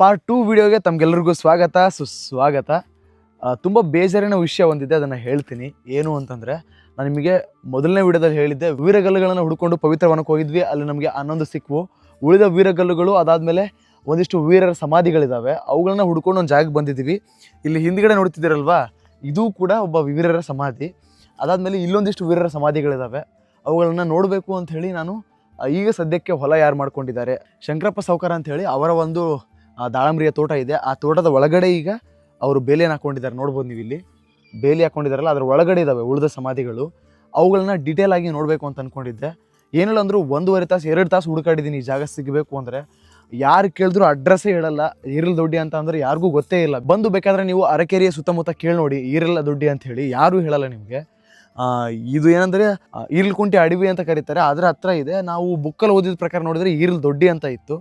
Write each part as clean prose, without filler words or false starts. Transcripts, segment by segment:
Part 2 ವಿಡಿಯೋಗೆ ತಮಗೆಲ್ಲರಿಗೂ ಸ್ವಾಗತ ಸುಸ್ವಾಗತ. ತುಂಬ ಬೇಜಾರಿನ ವಿಷಯ ಒಂದಿದೆ, ಅದನ್ನು ಹೇಳ್ತೀನಿ. ಏನು ಅಂತಂದರೆ, ನಾನು ನಿಮಗೆ ಮೊದಲನೇ ವಿಡಿಯೋದಲ್ಲಿ ಹೇಳಿದ್ದೆ, ವೀರಗಲ್ಲುಗಳನ್ನು ಹುಡ್ಕೊಂಡು ಪವಿತ್ರವನಕ್ಕೆ ಹೋಗಿದ್ವಿ. ಅಲ್ಲಿ ನಮಗೆ 11 ಸಿಕ್ವು. ಉಳಿದ ವೀರಗಲ್ಲುಗಳು ಅದಾದಮೇಲೆ ಒಂದಿಷ್ಟು ವೀರರ ಸಮಾಧಿಗಳಿದ್ದಾವೆ, ಅವುಗಳನ್ನ ಹುಡ್ಕೊಂಡು ಒಂದು ಜಾಗಕ್ಕೆ ಬಂದಿದ್ದೀವಿ. ಇಲ್ಲಿ ಹಿಂದ್ಗಡೆ ನೋಡ್ತಿದ್ದೀರಲ್ವಾ, ಇದು ಕೂಡ ಒಬ್ಬ ವೀರರ ಸಮಾಧಿ. ಅದಾದಮೇಲೆ ಇಲ್ಲೊಂದಿಷ್ಟು ವೀರರ ಸಮಾಧಿಗಳಿದ್ದಾವೆ, ಅವುಗಳನ್ನ ನೋಡಬೇಕು ಅಂತ ಹೇಳಿ ನಾನು ಈಗ ಸದ್ಯಕ್ಕೆ ಹೊಲ ಯಾರು ಮಾಡ್ಕೊಂಡಿದ್ದಾರೆ, ಶಂಕರಪ್ಪ ಸಾವ್ಕಾರ ಅಂತ ಹೇಳಿ ಅವರ ಒಂದು ದಾಳಂಬ್ರಿಯ ತೋಟ ಇದೆ. ಆ ತೋಟದ ಒಳಗಡೆ ಈಗ ಅವರು ಬೇಲಿಯನ್ನು ಹಾಕ್ಕೊಂಡಿದ್ದಾರೆ. ನೋಡ್ಬೋದು ನೀವು, ಇಲ್ಲಿ ಬೇಲಿ ಹಾಕ್ಕೊಂಡಿದ್ದಾರಲ್ಲ, ಅದರ ಒಳಗಡೆ ಇದ್ದಾವೆ ಉಳಿದ ಸಮಾಧಿಗಳು. ಅವುಗಳನ್ನ ಡೀಟೇಲ್ ಆಗಿ ನೋಡಬೇಕು ಅಂತ ಅಂದ್ಕೊಂಡಿದ್ದೆ. ಏನಿಲ್ಲ ಅಂದರೂ 1.5 ತಾಸು 2 ತಾಸು ಹುಡುಕಾಡಿದ್ದೀನಿ ಈ ಜಾಗ ಸಿಗಬೇಕು ಅಂದರೆ. ಯಾರು ಕೇಳಿದ್ರು ಅಡ್ರೆಸ್ಸೇ ಹೇಳಲ್ಲ. ಈರಲ್ ದೊಡ್ಡಿ ಅಂತ ಅಂದರೆ ಯಾರಿಗೂ ಗೊತ್ತೇ ಇಲ್ಲ. ಬಂದು ಬೇಕಾದರೆ ನೀವು ಅರಕೆರೆಯ ಸುತ್ತಮುತ್ತ ಕೇಳಿ ನೋಡಿ, ಈರಲ್ಲ ದೊಡ್ಡಿ ಅಂತ ಹೇಳಿ ಯಾರೂ ಹೇಳಲ್ಲ ನಿಮಗೆ. ಇದು ಏನಂದರೆ ಈರ್ಲ್ಕುಂಟೆ ಅಡವಿ ಅಂತ ಕರೀತಾರೆ, ಅದರ ಹತ್ರ ಇದೆ. ನಾವು ಬುಕ್ಕಲ್ಲಿ ಓದಿದ ಪ್ರಕಾರ ನೋಡಿದರೆ ಈರಲ್ ದೊಡ್ಡಿ ಅಂತ ಇತ್ತು.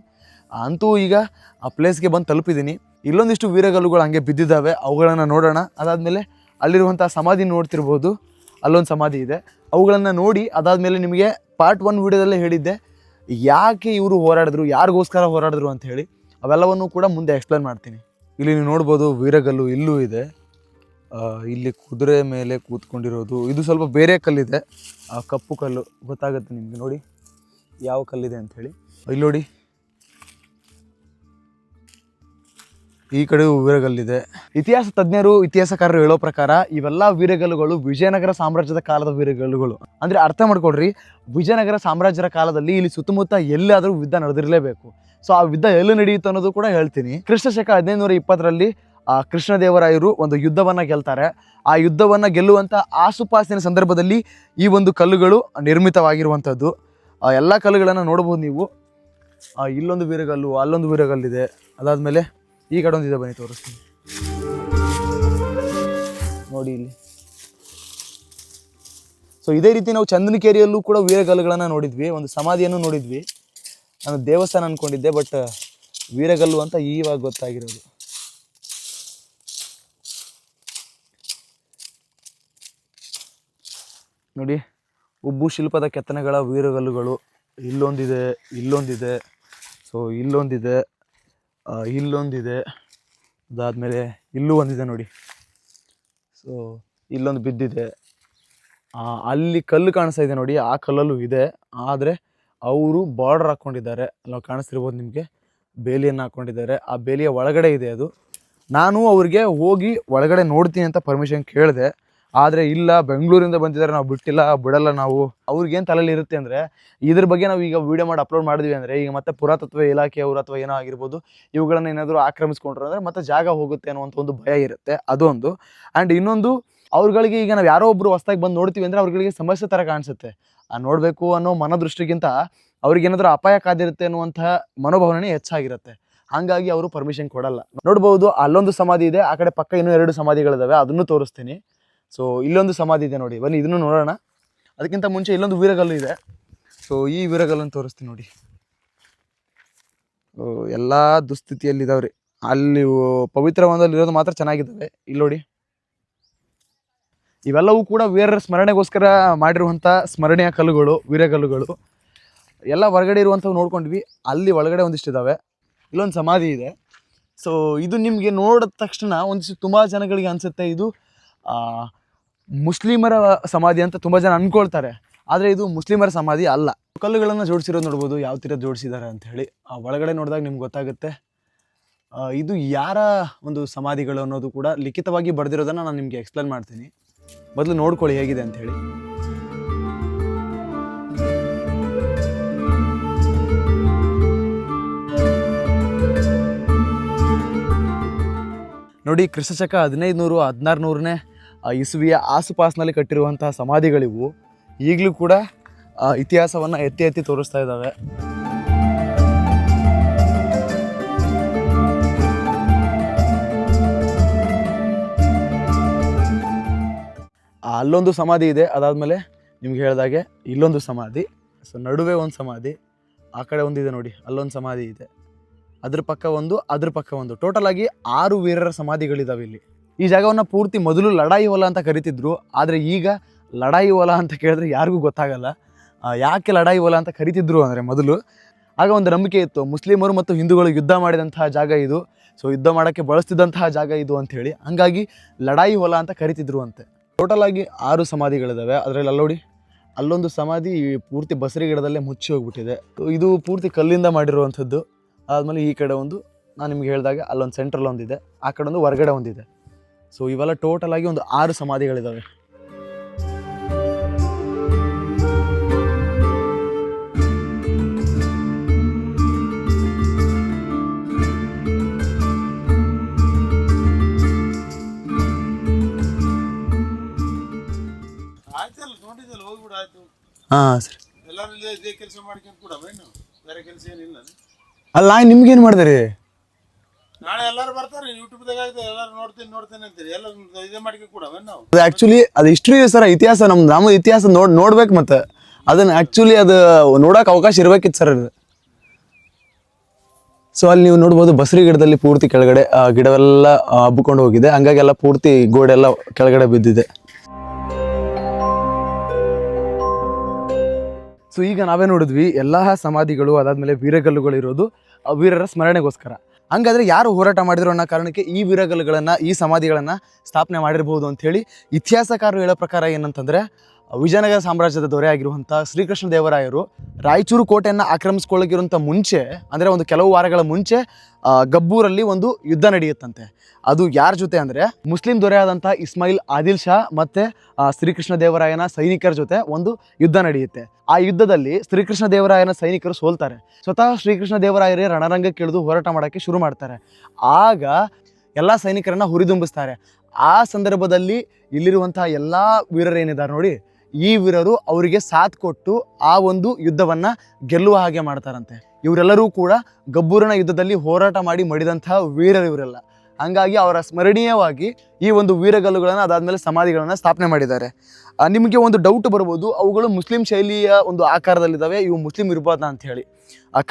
ಅಂತೂ ಈಗ ಆ ಪ್ಲೇಸ್ಗೆ ಬಂದು ತಲುಪಿದ್ದೀನಿ. ಇಲ್ಲೊಂದಿಷ್ಟು ವೀರಗಲ್ಲುಗಳು ಹಂಗೆ ಬಿದ್ದಿದ್ದಾವೆ, ಅವುಗಳನ್ನು ನೋಡೋಣ. ಅದಾದಮೇಲೆ ಅಲ್ಲಿರುವಂಥ ಸಮಾಧಿ ನೋಡ್ತಿರ್ಬೋದು, ಅಲ್ಲೊಂದು ಸಮಾಧಿ ಇದೆ. ಅವುಗಳನ್ನು ನೋಡಿ ಅದಾದಮೇಲೆ ನಿಮಗೆ ಪಾರ್ಟ್ 1 ವಿಡಿಯೋದಲ್ಲೇ ಹೇಳಿದ್ದೆ ಯಾಕೆ ಇವರು ಹೋರಾಡಿದ್ರು, ಯಾರಿಗೋಸ್ಕರ ಹೋರಾಡಿದ್ರು ಅಂತ ಹೇಳಿ. ಅವೆಲ್ಲವನ್ನು ಕೂಡ ಮುಂದೆ ಎಕ್ಸ್ಪ್ಲೇನ್ ಮಾಡ್ತೀನಿ. ಇಲ್ಲಿ ನೀವು ನೋಡ್ಬೋದು ವೀರಗಲ್ಲು ಇಲ್ಲೂ ಇದೆ. ಇಲ್ಲಿ ಕುದುರೆ ಮೇಲೆ ಕೂತ್ಕೊಂಡಿರೋದು, ಇದು ಸ್ವಲ್ಪ ಬೇರೆ ಕಲ್ಲಿದೆ, ಕಪ್ಪು ಕಲ್ಲು ಗೊತ್ತಾಗುತ್ತೆ ನಿಮಗೆ. ನೋಡಿ ಯಾವ ಕಲ್ಲಿದೆ ಅಂಥೇಳಿ. ಇಲ್ಲಿ ನೋಡಿ, ಈ ಕಡೆ ವೀರಗಲ್ಲಿದೆ. ಇತಿಹಾಸ ತಜ್ಞರು, ಇತಿಹಾಸಕಾರರು ಹೇಳೋ ಪ್ರಕಾರ ಇವೆಲ್ಲ ವೀರಗಲ್ಲುಗಳು ವಿಜಯನಗರ ಸಾಮ್ರಾಜ್ಯದ ಕಾಲದ ವೀರಗಲ್ಲುಗಳು. ಅಂದರೆ ಅರ್ಥ ಮಾಡ್ಕೊಳ್ರಿ, ವಿಜಯನಗರ ಸಾಮ್ರಾಜ್ಯದ ಕಾಲದಲ್ಲಿ ಇಲ್ಲಿ ಸುತ್ತಮುತ್ತ ಎಲ್ಲಾದರೂ ಯುದ್ಧ ನಡೆದಿರಲೇಬೇಕು. ಸೊ ಆ ಯುದ್ಧ ಎಲ್ಲಿ ನಡೆಯುತ್ತೆ ಅನ್ನೋದು ಕೂಡ ಹೇಳ್ತೀನಿ. ಕ್ರಿಸ್ತಶಕ 1520ರಲ್ಲಿ ಕೃಷ್ಣದೇವರಾಯರು ಒಂದು ಯುದ್ಧವನ್ನು ಗೆಲ್ತಾರೆ. ಆ ಯುದ್ಧವನ್ನು ಗೆಲ್ಲುವಂಥ ಆಸುಪಾಸಿನ ಸಂದರ್ಭದಲ್ಲಿ ಈ ಒಂದು ಕಲ್ಲುಗಳು ನಿರ್ಮಿತವಾಗಿರುವಂಥದ್ದು. ಎಲ್ಲ ಕಲ್ಲುಗಳನ್ನು ನೋಡ್ಬೋದು ನೀವು. ಇಲ್ಲೊಂದು ವೀರಗಲ್ಲು, ಅಲ್ಲೊಂದು ವೀರಗಲ್ಲಿದೆ. ಅದಾದಮೇಲೆ ಈ ಕಡೆ ಒಂದಿದೆ, ಬನ್ನಿ ತೋರಿಸ್ತೀನಿ. ನೋಡಿ ಇಲ್ಲಿ. ಸೊ ಇದೇ ರೀತಿ ನಾವು ಚಂದನಕೇರಿಯಲ್ಲೂ ಕೂಡ ವೀರಗಲ್ಲುಗಳನ್ನು ನೋಡಿದ್ವಿ, ಒಂದು ಸಮಾಧಿಯನ್ನು ನೋಡಿದ್ವಿ. ನಾನು ದೇವಸ್ಥಾನ ಅಂದ್ಕೊಂಡಿದ್ದೆ, ಬಟ್ ವೀರಗಲ್ಲು ಅಂತ ಈವಾಗ ಗೊತ್ತಾಗಿರೋದು. ನೋಡಿ, ಉಬ್ಬು ಶಿಲ್ಪದ ಕೆತ್ತನೆಗಳ ವೀರಗಲ್ಲುಗಳು ಇಲ್ಲೊಂದಿದೆ, ಇಲ್ಲೊಂದಿದೆ, ಸೊ ಇಲ್ಲೊಂದಿದೆ, ಇಲ್ಲೊಂದಿದೆ, ಅದಾದಮೇಲೆ ಇಲ್ಲೂ ಒಂದಿದೆ ನೋಡಿ. ಸೊ ಇಲ್ಲೊಂದು ಬಿದ್ದಿದೆ. ಅಲ್ಲಿ ಕಲ್ಲು ಕಾಣಿಸ್ತಾ ಇದೆ ನೋಡಿ, ಆ ಕಲ್ಲಲ್ಲೂ ಇದೆ. ಆದರೆ ಅವರು ಬಾರ್ಡರ್ ಹಾಕ್ಕೊಂಡಿದ್ದಾರೆ, ನಾವು ಕಾಣಿಸ್ತಿರ್ಬೋದು ನಿಮಗೆ, ಬೇಲಿಯನ್ನು ಹಾಕ್ಕೊಂಡಿದ್ದಾರೆ. ಆ ಬೇಲಿಯ ಒಳಗಡೆ ಇದೆ ಅದು. ನಾನು ಅವ್ರಿಗೆ ಹೋಗಿ ಒಳಗಡೆ ನೋಡ್ತೀನಿ ಅಂತ ಪರ್ಮಿಷನ್ ಕೇಳಿದೆ, ಆದರೆ ಇಲ್ಲ, ಬೆಂಗಳೂರಿಂದ ಬಂದಿದ್ದಾರೆ, ನಾವು ಬಿಡಲ್ಲ ನಾವು. ಅವ್ರಿಗೇನು ತಲೆಯಲ್ಲಿ ಇರುತ್ತೆ ಅಂದರೆ, ಇದ್ರ ಬಗ್ಗೆ ನಾವು ಈಗ ವೀಡಿಯೋ ಮಾಡಿ ಅಪ್ಲೋಡ್ ಮಾಡಿದ್ವಿ ಅಂದರೆ ಈಗ ಮತ್ತೆ ಪುರಾತತ್ವ ಇಲಾಖೆಯವರು ಅಥವಾ ಏನೋ ಆಗಿರ್ಬೋದು, ಇವುಗಳನ್ನು ಏನಾದರೂ ಆಕ್ರಮಿಸ್ಕೊಂಡ್ರು ಅಂದರೆ ಮತ್ತೆ ಜಾಗ ಹೋಗುತ್ತೆ ಅನ್ನುವಂಥ ಒಂದು ಭಯ ಇರುತ್ತೆ, ಅದೊಂದು. ಆ್ಯಂಡ್ ಇನ್ನೊಂದು, ಅವ್ರುಗಳಿಗೆ ಈಗ ನಾವು ಯಾರೋ ಒಬ್ಬರು ಹೊಸ್ದಾಗಿ ಬಂದು ನೋಡ್ತೀವಿ ಅಂದರೆ ಅವ್ರುಗಳಿಗೆ ಸಮಸ್ಯೆ ಥರ ಕಾಣಿಸುತ್ತೆ. ನೋಡಬೇಕು ಅನ್ನೋ ಮನೋದೃಷ್ಟಿಗಿಂತ ಅವ್ರಿಗೇನಾದರೂ ಅಪಾಯ ಕಾದಿರುತ್ತೆ ಅನ್ನುವಂತಹ ಮನೋಭಾವನೆ ಹೆಚ್ಚಾಗಿರುತ್ತೆ. ಹಾಗಾಗಿ ಅವರು ಪರ್ಮಿಷನ್ ಕೊಡಲ್ಲ. ನೋಡ್ಬೋದು, ಅಲ್ಲೊಂದು ಸಮಾಧಿ ಇದೆ, ಆ ಕಡೆ ಪಕ್ಕ ಇನ್ನೂ 2 ಸಮಾಧಿಗಳಿದ್ದಾವೆ, ಅದನ್ನು ತೋರಿಸ್ತೀನಿ. ಸೊ ಇಲ್ಲೊಂದು ಸಮಾಧಿ ಇದೆ ನೋಡಿ, ಬನ್ನಿ ಇದನ್ನು ನೋಡೋಣ. ಅದಕ್ಕಿಂತ ಮುಂಚೆ ಇಲ್ಲೊಂದು ವೀರಗಲ್ಲು ಇದೆ. ಸೊ ಈ ವೀರಗಲ್ಲನ್ನು ತೋರಿಸ್ತೀನಿ ನೋಡಿ. ಎಲ್ಲ ದುಸ್ಥಿತಿಯಲ್ಲಿದ್ದಾವ್ರಿ. ಅಲ್ಲಿ ಪವಿತ್ರವನದಲ್ಲಿರೋದು ಮಾತ್ರ ಚೆನ್ನಾಗಿದ್ದಾವೆ. ಇಲ್ಲಿ ನೋಡಿ, ಇವೆಲ್ಲವೂ ಕೂಡ ವೀರರ ಸ್ಮರಣೆಗೋಸ್ಕರ ಮಾಡಿರುವಂಥ ಸ್ಮರಣೀಯ ಕಲ್ಲುಗಳು, ವೀರಗಲ್ಲುಗಳು. ಎಲ್ಲ ಹೊರಗಡೆ ಇರುವಂಥವು ನೋಡ್ಕೊಂಡ್ವಿ. ಅಲ್ಲಿ ಒಳಗಡೆ ಒಂದಿಷ್ಟಿದ್ದಾವೆ. ಇಲ್ಲೊಂದು ಸಮಾಧಿ ಇದೆ. ಸೊ ಇದು ನಿಮಗೆ ನೋಡಿದ ತಕ್ಷಣ ಒಂದಿಷ್ಟು ತುಂಬ ಜನಗಳಿಗೆ ಅನಿಸುತ್ತೆ ಇದು ಮುಸ್ಲಿಮರ ಸಮಾಧಿ ಅಂತ ತುಂಬ ಜನ ಅಂದ್ಕೊಳ್ತಾರೆ. ಆದರೆ ಇದು ಮುಸ್ಲಿಮರ ಸಮಾಧಿ ಅಲ್ಲ. ಕಲ್ಲುಗಳನ್ನು ಜೋಡಿಸಿರೋದು ನೋಡ್ಬೋದು, ಯಾವ ಥರ ಜೋಡಿಸಿದ್ದಾರೆ ಅಂತ ಹೇಳಿ. ಒಳಗಡೆ ನೋಡಿದಾಗ ನಿಮ್ಗೆ ಗೊತ್ತಾಗುತ್ತೆ ಇದು ಯಾರ ಒಂದು ಸಮಾಧಿಗಳು ಅನ್ನೋದು ಕೂಡ ಲಿಖಿತವಾಗಿ ಬರೆದಿರೋದನ್ನು ನಾನು ನಿಮಗೆ ಎಕ್ಸ್ಪ್ಲೇನ್ ಮಾಡ್ತೀನಿ. ಮೊದಲು ನೋಡ್ಕೊಳ್ಳಿ ಹೇಗಿದೆ ಅಂತ ಹೇಳಿ. ನೋಡಿ, ಕ್ರಿಸ್ತಶಕ 1500 1600ನೇ ಇಸುವಿಯ ಆಸುಪಾಸಿನಲ್ಲಿ ಕಟ್ಟಿರುವಂತಹ ಸಮಾಧಿಗಳಿವು. ಈಗಲೂ ಕೂಡ ಇತಿಹಾಸವನ್ನು ಎತ್ತಿ ಎತ್ತಿ ತೋರಿಸ್ತಾ ಇದ್ದಾವೆ. ಅಲ್ಲೊಂದು ಸಮಾಧಿ ಇದೆ. ಅದಾದಮೇಲೆ ನಿಮ್ಗೆ ಹೇಳಿದಾಗೆ ಇಲ್ಲೊಂದು ಸಮಾಧಿ. ಸೊ ನಡುವೆ ಒಂದು ಸಮಾಧಿ, ಆ ಕಡೆ ಒಂದಿದೆ ನೋಡಿ, ಅಲ್ಲೊಂದು ಸಮಾಧಿ ಇದೆ. ಅದ್ರ ಪಕ್ಕ ಒಂದು, ಅದ್ರ ಪಕ್ಕ ಒಂದು, ಟೋಟಲ್ ಆಗಿ 6 ವೀರರ ಸಮಾಧಿಗಳಿದ್ದಾವೆ ಇಲ್ಲಿ. ಈ ಜಾಗವನ್ನು ಪೂರ್ತಿ ಮೊದಲು ಲಡಾಯಿ ಹೊಲ ಅಂತ ಕರಿತಿದ್ರು, ಆದರೆ ಈಗ ಲಡಾಯಿ ಹೊಲ ಅಂತ ಕೇಳಿದ್ರೆ ಯಾರಿಗೂ ಗೊತ್ತಾಗಲ್ಲ. ಯಾಕೆ ಲಡಾಯಿ ಹೊಲ ಅಂತ ಕರಿತಿದ್ರು ಅಂದರೆ, ಮೊದಲು ಆಗ ಒಂದು ನಂಬಿಕೆ ಇತ್ತು, ಮುಸ್ಲಿಮರು ಮತ್ತು ಹಿಂದೂಗಳು ಯುದ್ಧ ಮಾಡಿದಂತಹ ಜಾಗ ಇದು, ಸೊ ಯುದ್ಧ ಮಾಡೋಕ್ಕೆ ಬಳಸ್ತಿದ್ದಂತಹ ಜಾಗ ಇದು ಅಂಥೇಳಿ. ಹಂಗಾಗಿ ಲಡಾಯಿ ಹೊಲ ಅಂತ ಕರಿತಿದ್ರು ಅಂತೆ. ಟೋಟಲ್ ಆಗಿ 6 ಸಮಾಧಿಗಳಿದ್ದಾವೆ. ಅದರಲ್ಲಿ ಅಲ್ಲೋಡಿ, ಅಲ್ಲೊಂದು ಸಮಾಧಿ ಪೂರ್ತಿ ಬಸರಿ ಗಿಡದಲ್ಲೇ ಮುಚ್ಚಿ ಹೋಗ್ಬಿಟ್ಟಿದೆ. ಇದು ಪೂರ್ತಿ ಕಲ್ಲಿಂದ ಮಾಡಿರುವಂಥದ್ದು. ಆದಮೇಲೆ ಈ ಕಡೆ ಒಂದು, ನಾನು ನಿಮ್ಗೆ ಹೇಳಿದಾಗ ಅಲ್ಲೊಂದು ಸೆಂಟ್ರಲ್ ಒಂದಿದೆ, ಆ ಕಡೆ ಒಂದು ಹೊರಗಡೆ ಒಂದಿದೆ. ಸೊ ಇವೆಲ್ಲ ಟೋಟಲ್ ಆಗಿ ಒಂದು 6 ಸಮಾಧಿಗಳಿದ್ದಾವೆ. ಹಾಂ ಸರ್, ಅಲ್ಲ ನಿಮ್ಗೇನು ಮಾಡಿದ್ರಿ? ನಾಳೆ ಎಲ್ಲರೂ ಬರ್ತಾರೆ, ಯೂಟ್ಯೂಬ್ದಾಗ ಎಲ್ಲರೂ ನೋಡ್ತೀನಿ ಅಂತೀರಿ, ಎಲ್ಲ ಇದೇ ಮಾಡ್ಕೊಂಡು ಕೂಡ ನಾವು. ಅದು ಆ್ಯಕ್ಚುಲಿ ಅದು ಹಿಸ್ಟ್ರಿ ಸರ್, ಇತಿಹಾಸ ನಮ್ಮ ಇತಿಹಾಸ ನೋಡ್ಬೇಕು. ಮತ್ತೆ ಅದನ್ನ ಆ್ಯಕ್ಚುಲಿ ಅದು ನೋಡೋಕೆ ಅವಕಾಶ ಇರ್ಬೇಕಿತ್ತು ಸರ್ ಅದು. ಸೊ ಅಲ್ಲಿ ನೀವು ನೋಡ್ಬೋದು, ಬಸರಿ ಗಿಡದಲ್ಲಿ ಪೂರ್ತಿ ಕೆಳಗಡೆ ಗಿಡವೆಲ್ಲ ಹಬ್ಬಿಕೊಂಡು ಹೋಗಿದೆ, ಹಂಗಾಗಿ ಎಲ್ಲ ಪೂರ್ತಿ ಗೋಡೆ ಎಲ್ಲ ಕೆಳಗಡೆ ಬಿದ್ದಿದೆ. ಸೊ ಈಗ ನಾವೇ ನೋಡಿದ್ವಿ ಎಲ್ಲ ಸಮಾಧಿಗಳು, ಅದಾದ್ಮೇಲೆ ವೀರಗಲ್ಲುಗಳು ಇರೋದು ವೀರರ ಸ್ಮರಣೆಗೋಸ್ಕರ. ಹಂಗಾದ್ರೆ ಯಾರು ಹೋರಾಟ ಮಾಡಿದ್ರು ಅನ್ನೋ ಕಾರಣಕ್ಕೆ ಈ ವೀರಗಲ್ಲುಗಳನ್ನು, ಈ ಸಮಾಧಿಗಳನ್ನು ಸ್ಥಾಪನೆ ಮಾಡಿರ್ಬೋದು ಅಂಥೇಳಿ ಇತಿಹಾಸಕಾರರು ಹೇಳೋ ಪ್ರಕಾರ ಏನಂತಂದರೆ, ವಿಜಯನಗರ ಸಾಮ್ರಾಜ್ಯದ ದೊರೆ ಆಗಿರುವಂಥ ಶ್ರೀಕೃಷ್ಣ ದೇವರಾಯರು ರಾಯಚೂರು ಕೋಟೆಯನ್ನು ಆಕ್ರಮಿಸ್ಕೊಳ್ಳೋಕ್ಕಿರುವಂಥ ಮುಂಚೆ, ಅಂದರೆ ಒಂದು ಕೆಲವು ವಾರಗಳ ಮುಂಚೆ ಗಬ್ಬೂರಲ್ಲಿ ಒಂದು ಯುದ್ಧ ನಡೆಯುತ್ತಂತೆ. ಅದು ಯಾರ ಜೊತೆ ಅಂದರೆ ಮುಸ್ಲಿಂ ದೊರೆ ಆದಂಥ ಇಸ್ಮಾಯಿಲ್ ಆದಿಲ್ ಶಾ ಮತ್ತು ಶ್ರೀಕೃಷ್ಣ ದೇವರಾಯನ ಸೈನಿಕರ ಜೊತೆ ಒಂದು ಯುದ್ಧ ನಡೆಯುತ್ತೆ. ಆ ಯುದ್ಧದಲ್ಲಿ ಶ್ರೀಕೃಷ್ಣ ದೇವರಾಯನ ಸೈನಿಕರು ಸೋಲ್ತಾರೆ. ಸ್ವತಃ ಶ್ರೀಕೃಷ್ಣ ದೇವರಾಯರೇ ರಣರಂಗಕ್ಕೆ ಇಳಿದು ಹೋರಾಟ ಮಾಡೋಕ್ಕೆ ಶುರು ಮಾಡ್ತಾರೆ. ಆಗ ಎಲ್ಲ ಸೈನಿಕರನ್ನು ಹುರಿದುಂಬಿಸ್ತಾರೆ. ಆ ಸಂದರ್ಭದಲ್ಲಿ ಇಲ್ಲಿರುವಂತಹ ಎಲ್ಲ ವೀರರೇನಿದ್ದಾರೆ ನೋಡಿ, ಈ ವೀರರು ಅವರಿಗೆ ಸಾಥ್ ಕೊಟ್ಟು ಆ ಒಂದು ಯುದ್ಧವನ್ನು ಗೆಲ್ಲುವ ಹಾಗೆ ಮಾಡ್ತಾರಂತೆ. ಇವರೆಲ್ಲರೂ ಕೂಡ ಗಬ್ಬೂರಿನ ಯುದ್ಧದಲ್ಲಿ ಹೋರಾಟ ಮಾಡಿ ಮಡಿದಂತಹ ವೀರರು ಇವರೆಲ್ಲ. ಹಂಗಾಗಿ ಅವರ ಸ್ಮರಣೀಯವಾಗಿ ಈ ಒಂದು ವೀರಗಲ್ಲುಗಳನ್ನು, ಅದಾದಮೇಲೆ ಸಮಾಧಿಗಳನ್ನು ಸ್ಥಾಪನೆ ಮಾಡಿದ್ದಾರೆ. ನಿಮಗೆ ಒಂದು ಡೌಟ್ ಬರ್ಬೋದು, ಅವುಗಳು ಮುಸ್ಲಿಂ ಶೈಲಿಯ ಒಂದು ಆಕಾರದಲ್ಲಿದ್ದಾವೆ, ಇವು ಮುಸ್ಲಿಂ ಇರ್ಬೋದಾ ಅಂತ ಹೇಳಿ.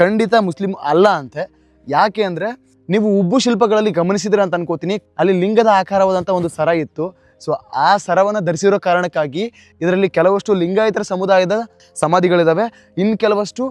ಖಂಡಿತ ಮುಸ್ಲಿಂ ಅಲ್ಲ ಅಂತೆ. ಯಾಕೆ ಅಂದರೆ, ನೀವು ಉಬ್ಬು ಶಿಲ್ಪಗಳಲ್ಲಿ ಗಮನಿಸಿದ್ರೆ ಅಂತ ಅನ್ಕೋತೀನಿ, ಅಲ್ಲಿ ಲಿಂಗದ ಆಕಾರವಾದಂಥ ಒಂದು ಸರ ಇತ್ತು. ಸೊ ಆ ಸರವನ್ನು ಧರಿಸಿರೋ ಕಾರಣಕ್ಕಾಗಿ ಇದರಲ್ಲಿ ಕೆಲವಷ್ಟು ಲಿಂಗಾಯತರ ಸಮುದಾಯದ ಸಮಾಧಿಗಳಿದ್ದಾವೆ, ಇನ್ನು ಕೆಲವಷ್ಟು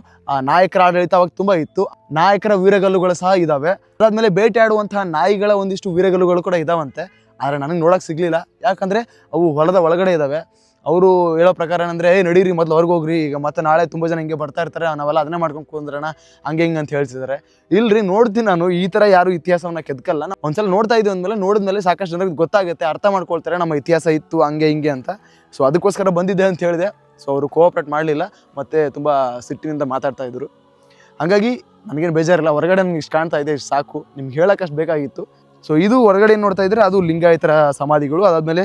ನಾಯಕರ ಆಡಳಿತ ಅವಾಗ ತುಂಬ ಇತ್ತು, ನಾಯಕರ ವೀರಗಲ್ಲುಗಳು ಸಹ ಇದ್ದಾವೆ. ಅದಾದಮೇಲೆ ಬೇಟೆಯಾಡುವಂತಹ ನಾಯಿಗಳ ಒಂದಿಷ್ಟು ವೀರಗಲ್ಲುಗಳು ಕೂಡ ಇದ್ದಾವಂತೆ. ಆದರೆ ನನಗೆ ನೋಡೋಕೆ ಸಿಗಲಿಲ್ಲ, ಯಾಕಂದರೆ ಅವು ಹೊಲದ ಒಳಗಡೆ ಇದ್ದಾವೆ. ಅವರು ಹೇಳೋ ಪ್ರಕಾರ ಏನಂದರೆ, ನಡೀರಿ ಮೊದಲು ಹೊರಗೆ ಹೋಗ್ರಿ, ಈಗ ಮತ್ತೆ ನಾಳೆ ತುಂಬ ಜನ ಹಿಂಗೆ ಬರ್ತಾ ಇರ್ತಾರೆ, ನಾವೆಲ್ಲ ಅದನ್ನೇ ಮಾಡ್ಕೊಂಡು ಕುಂದ್ರಣ ಹಂಗೆ ಹಿಂಗೆ ಅಂತ ಹೇಳ್ತಿದ್ದಾರೆ. ಇಲ್ರಿ, ನೋಡ್ತೀನಿ ನಾನು, ಈ ಥರ ಯಾರು ಇತಿಹಾಸವನ್ನು ಕೆದಕಲ್ಲ. ಒಂದ್ಸಲ ನೋಡ್ತಾ ಇದ್ದೀವಿ ಅಂದಮೇಲೆ, ನೋಡಿದ್ಮೇಲೆ ಸಾಕಷ್ಟು ಜನರಿಗೆ ಗೊತ್ತಾಗುತ್ತೆ, ಅರ್ಥ ಮಾಡ್ಕೊಳ್ತಾರೆ ನಮ್ಮ ಇತಿಹಾಸ ಇತ್ತು ಹಂಗೆ ಹಿಂಗೆ ಅಂತ. ಸೊ ಅದಕ್ಕೋಸ್ಕರ ಬಂದಿದ್ದೆ ಅಂತ ಹೇಳಿದೆ. ಸೊ ಅವರು ಕೋಆಪ್ರೇಟ್ ಮಾಡಲಿಲ್ಲ, ಮತ್ತು ತುಂಬ ಸಿಟ್ಟಿನಿಂದ ಮಾತಾಡ್ತಾ ಇದ್ರು. ಹಾಗಾಗಿ ನನಗೇನು ಬೇಜಾರಿಲ್ಲ, ಹೊರಗಡೆ ನನಗೆ ಇಷ್ಟು ಕಾಣ್ತಾ ಇದೆ, ಇಷ್ಟು ಸಾಕು, ನಿಮ್ಗೆ ಹೇಳೋಕ್ಕಷ್ಟು ಬೇಕಾಗಿತ್ತು. ಸೊ ಇದು ಹೊರಗಡೆ ಏನು ನೋಡ್ತಾ ಇದ್ರೆ ಅದು ಲಿಂಗಾಯತರ ಸಮಾಧಿಗಳು, ಅದಾದಮೇಲೆ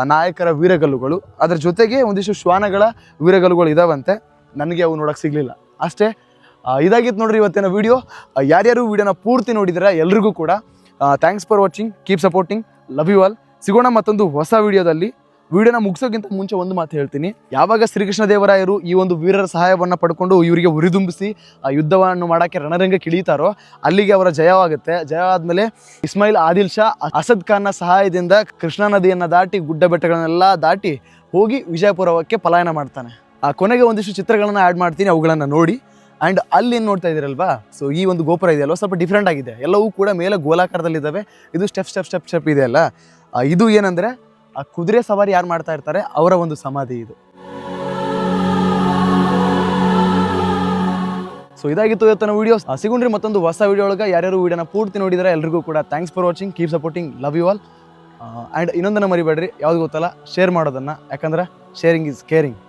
ನಾಯಕರ ವೀರಗಲ್ಲುಗಳು, ಅದರ ಜೊತೆಗೆ ಒಂದಿಷ್ಟು ಶ್ವಾನಗಳ ವೀರಗಲ್ಲುಗಳು ಇದಾವಂತೆ. ನನಗೆ ಅವು ನೋಡೋಕೆ ಸಿಗಲಿಲ್ಲ ಅಷ್ಟೇ. ಇದಾಗಿತ್ತು ನೋಡ್ರಿ ಇವತ್ತಿನ ವೀಡಿಯೋ. ಯಾರ್ಯಾರು ವೀಡಿಯೋನ ಪೂರ್ತಿ ನೋಡಿದ್ರೆ ಎಲ್ರಿಗೂ ಕೂಡ thanks for watching, keep supporting, love you all. ಸಿಗೋಣ ಮತ್ತೊಂದು ಹೊಸ ವೀಡಿಯೋದಲ್ಲಿ. ವಿಡಿಯೋನ ಮುಗಿಸೋಕ್ಕಿಂತ ಮುಂಚೆ ಒಂದು ಮಾತು ಹೇಳ್ತೀನಿ. ಯಾವಾಗ ಶ್ರೀಕೃಷ್ಣ ದೇವರಾಯರು ಈ ಒಂದು ವೀರರ ಸಹಾಯವನ್ನು ಪಡ್ಕೊಂಡು ಇವರಿಗೆ ಉರಿದುಂಬಿಸಿ ಆ ಯುದ್ಧವನ್ನು ಮಾಡೋಕ್ಕೆ ರಣರಂಗಕ್ಕೆ ಇಳಿತಾರೋ, ಅಲ್ಲಿಗೆ ಅವರ ಜಯವಾಗುತ್ತೆ. ಜಯ ಆದಮೇಲೆ ಇಸ್ಮಾಯಿಲ್ ಆದಿಲ್ ಶಾ ಅಸದ್ ಖಾನ್ನ ಸಹಾಯದಿಂದ ಕೃಷ್ಣಾ ನದಿಯನ್ನು ದಾಟಿ, ಗುಡ್ಡ ಬೆಟ್ಟಗಳನ್ನೆಲ್ಲ ದಾಟಿ ಹೋಗಿ ವಿಜಯಪುರಕ್ಕೆ ಪಲಾಯನ ಮಾಡ್ತಾನೆ. ಆ ಕೊನೆಗೆ ಒಂದಿಷ್ಟು ಚಿತ್ರಗಳನ್ನು ಆ್ಯಡ್ ಮಾಡ್ತೀನಿ, ಅವುಗಳನ್ನು ನೋಡಿ. ಆ್ಯಂಡ್ ಅಲ್ಲಿ ಏನು ನೋಡ್ತಾ ಇದ್ದೀರಲ್ವಾ, ಸೊ ಈ ಒಂದು ಗೋಪುರ ಇದೆಯಲ್ವ, ಸ್ವಲ್ಪ ಡಿಫ್ರೆಂಟ್ ಆಗಿದೆ. ಎಲ್ಲವೂ ಕೂಡ ಮೇಲೆ ಗೋಲಾಕಾರದಲ್ಲಿದ್ದಾವೆ. ಇದು ಸ್ಟೆಪ್ ಇದೆ ಅಲ್ಲ, ಇದು ಏನಂದರೆ ಆ ಕುದುರೆ ಸವಾರಿ ಯಾರು ಮಾಡ್ತಾ ಇರ್ತಾರೆ ಅವರ ಒಂದು ಸಮಾಧಿ ಇದು. ಸೊ ಇದಾಗಿತ್ತು ಇವತ್ತಿನ ವಿಡಿಯೋ. ಸಿಗುಣ್ರಿ ಮತ್ತೊಂದು ಹೊಸ ವಿಡಿಯೋ ಒಳಗೆ. ಯಾರ್ಯಾರು ವಿಡಿಯೋನ ಪೂರ್ತಿ ನೋಡಿದರೆ ಎಲ್ರಿಗೂ ಕೂಡ thanks for watching, keep supporting, love you all. And ಇನ್ನೊಂದನ್ನು ಮರಿಬೇಡ್ರಿ, ಯಾವ್ದು ಗೊತ್ತಲ್ಲ, ಶೇರ್ ಮಾಡೋದನ್ನು. ಯಾಕಂದ್ರೆ ಶೇರಿಂಗ್ ಈಸ್ ಕೇರಿಂಗ್.